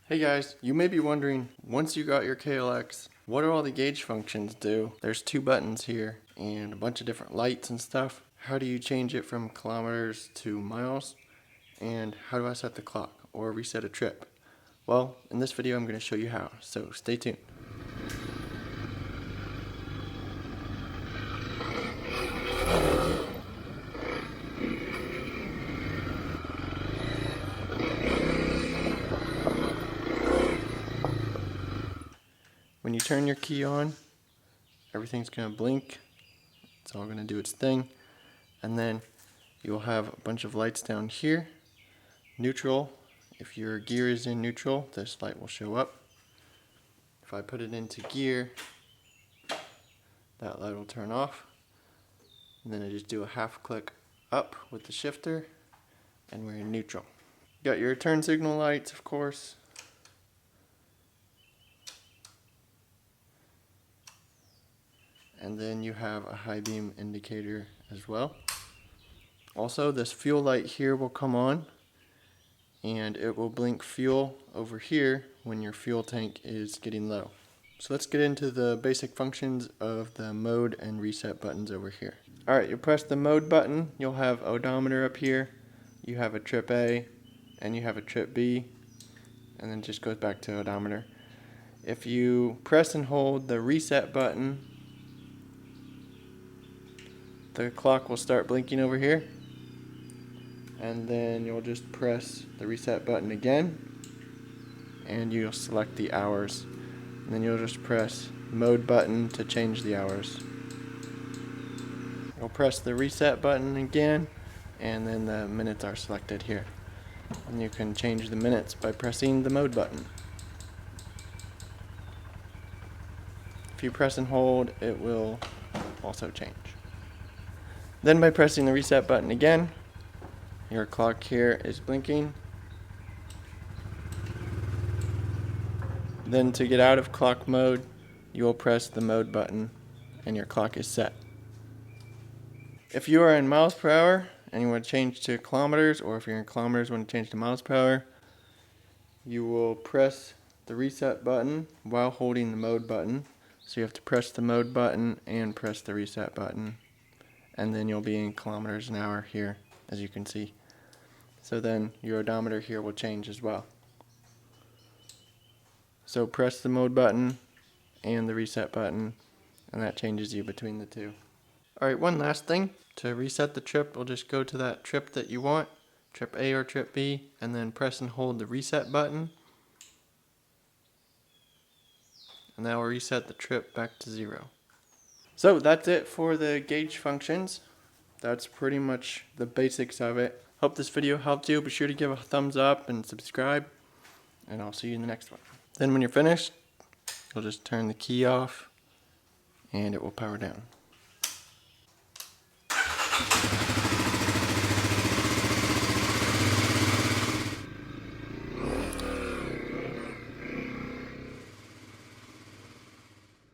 Hey guys, you may be wondering, once you got your KLX, what do all the gauge functions do? There's two buttons here and a bunch of different lights and stuff. How do you change it from kilometers to miles? And how do I set the clock or reset a trip? Well, in this video I'm going to show you how, so stay tuned. When you turn your key on, everything's going to blink. It's all going to do its thing. And then you'll have a bunch of lights down here. Neutral, if your gear is in neutral, this light will show up. If I put it into gear, that light will turn off. And then I just do a half click up with the shifter, and we're in neutral. You got your turn signal lights, of course. And then you have a high beam indicator as well. Also, this fuel light here will come on, and it will blink fuel over here when your fuel tank is getting low. So let's get into the basic functions of the mode and reset buttons over here. Alright, you press the mode button, you'll have odometer up here, you have a trip A, and you have a trip B, and then it just goes back to odometer. If you press and hold the reset button, the clock will start blinking over here, and then you'll just press the reset button again, and you'll select the hours, and then you'll just press mode button to change the hours. You'll press the reset button again, and then the minutes are selected here, and you can change the minutes by pressing the mode button. If you press and hold, it will also change. Then by pressing the reset button again, your clock here is blinking. Then to get out of clock mode, you will press the mode button and your clock is set. If you are in miles per hour and you want to change to kilometers, or if you're in kilometers and want to change to miles per hour, you will press the reset button while holding the mode button. So you have to press the mode button and press the reset button, and then you'll be in kilometers an hour here, as you can see. So then your odometer here will change as well. So press the mode button and the reset button, and that changes you between the two. Alright, one last thing. To reset the trip, we'll just go to that trip that you want, trip A or trip B, and then press and hold the reset button. And that will reset the trip back to 0. So that's it for the gauge functions. That's pretty much the basics of it. Hope this video helped you. Be sure to give a thumbs up and subscribe, and I'll see you in the next one. Then when you're finished, you'll just turn the key off and it will power down.